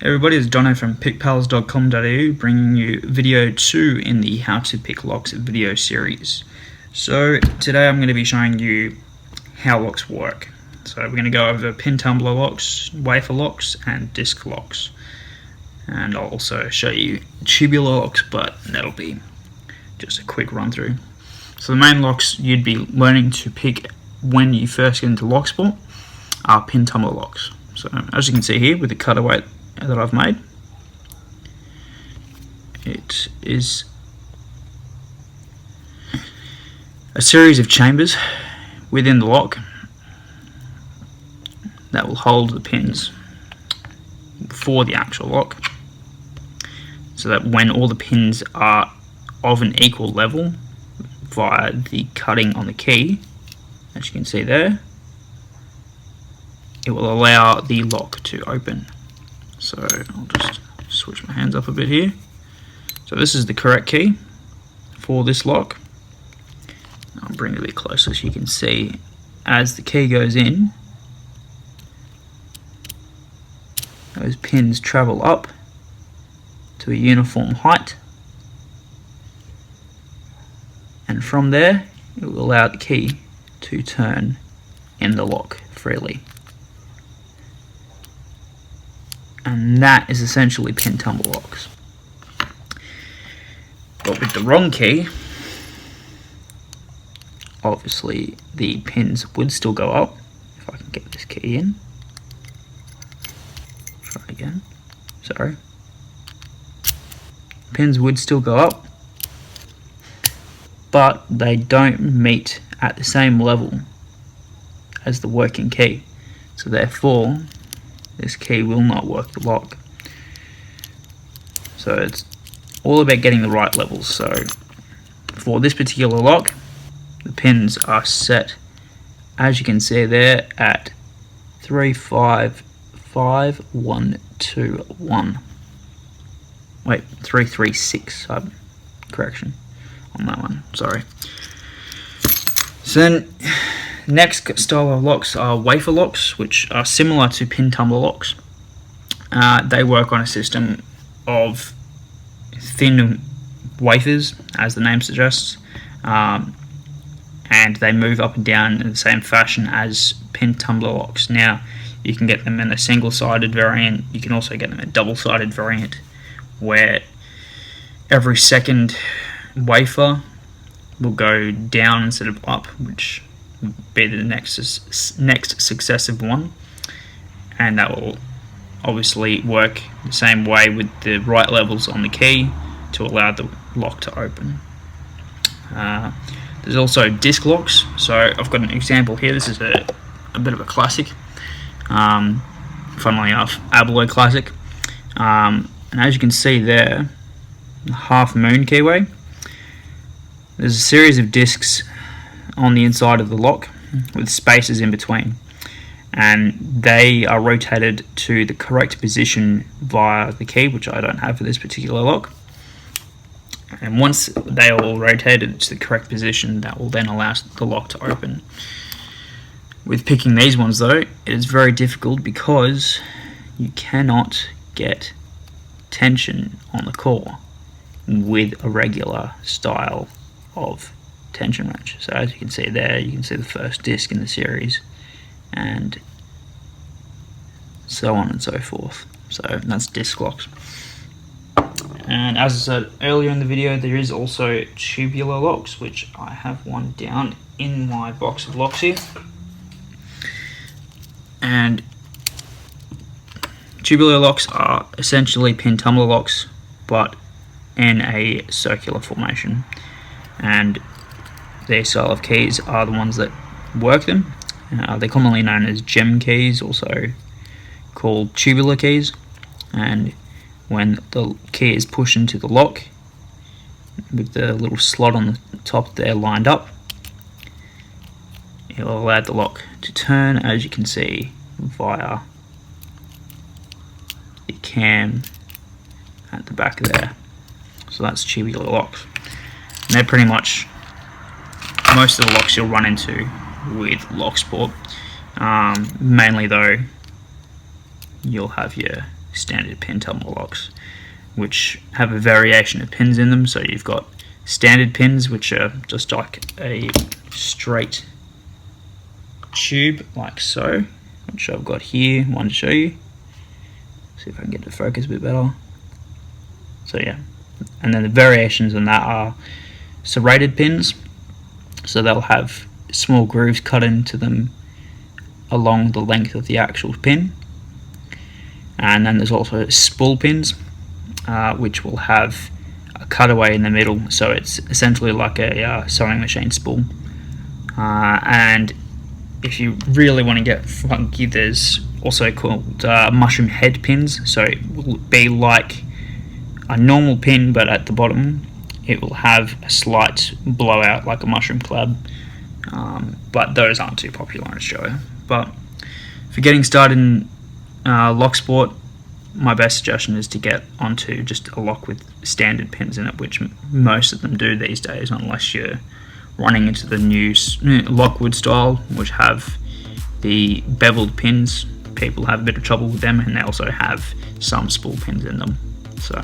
Everybody, it's Jono from pickpals.com.au bringing you video 2 in the How to Pick Locks video series. So today I'm going to be showing you how locks work. So we're going to go over pin tumbler locks, wafer locks and disc locks. And I'll also show you tubular locks, but that'll be just a quick run through. So the main locks you'd be learning to pick when you first get into Locksport are pin tumbler locks. So as you can see here with the cutaway that I've made, it is a series of chambers within the lock that will hold the pins for the actual lock, so that when all the pins are of an equal level via the cutting on the key, as you can see there, it will allow the lock to open. So I'll just switch my hands up a bit here. So this is the correct key for this lock. I'll bring it a bit closer so you can see as the key goes in, those pins travel up to a uniform height, and from there it will allow the key to turn in the lock freely. And that is essentially pin tumbler locks. But with the wrong key, obviously the pins would still go up. If I can get this key in. Try again. Sorry. Pins would still go up, but they don't meet at the same level as the working key. So therefore, this key will not work the lock. So it's all about getting the right levels. So for this particular lock, the pins are set, as you can see there, at 3, 5, 5, 1, 2, 1. Wait, 3, 3, 6. Correction on that one. Sorry. So then, next style of locks are wafer locks, which are similar to pin tumbler locks. They work on a system of thin wafers, as the name suggests, and they move up and down in the same fashion as pin tumbler locks. Now, you can get them in a single-sided variant. You can also get them in a double-sided variant, where every second wafer will go down instead of up, which will be the next successive one, and that will obviously work the same way with the right levels on the key to allow the lock to open. There's also disc locks. So I've got an example here. This is a bit of a classic, funnily enough, Abloy classic, and as you can see there, half moon keyway, there's a series of discs on the inside of the lock with spaces in between, and they are rotated to the correct position via the key, which I don't have for this particular lock. And once they are all rotated to the correct position, that will then allow the lock to open. With picking these ones though, it is very difficult because you cannot get tension on the core with a regular style of tension wrench. So as you can see there, you can see the first disc in the series, and so on and so forth. So that's disc locks. And as I said earlier in the video, there is also tubular locks, which I have one down in my box of locks here. And tubular locks are essentially pin tumbler locks, but in a circular formation. And their style of keys are the ones that work them. They're commonly known as gem keys, also called tubular keys. And when the key is pushed into the lock, with the little slot on the top there lined up, it will allow the lock to turn, as you can see, via the cam at the back there. So that's tubular locks. And they're pretty much most of the locks you'll run into with Locksport. Mainly though, you'll have your standard pin terminal locks, which have a variation of pins in them. So you've got standard pins, which are just like a straight tube like so, which I've got here, one to show you. See if I can get the focus a bit better. So yeah, and then the variations on that are serrated pins, so they'll have small grooves cut into them along the length of the actual pin. And then there's also spool pins, which will have a cutaway in the middle, so it's essentially like a sewing machine spool. And if you really want to get funky, there's also called mushroom head pins. So it will be like a normal pin, but at the bottom it will have a slight blowout like a mushroom cloud. But those aren't too popular in Australia. But for getting started in lock sport, my best suggestion is to get onto just a lock with standard pins in it, which most of them do these days, unless you're running into the new Lockwood style, which have the beveled pins. People have a bit of trouble with them, and they also have some spool pins in them. So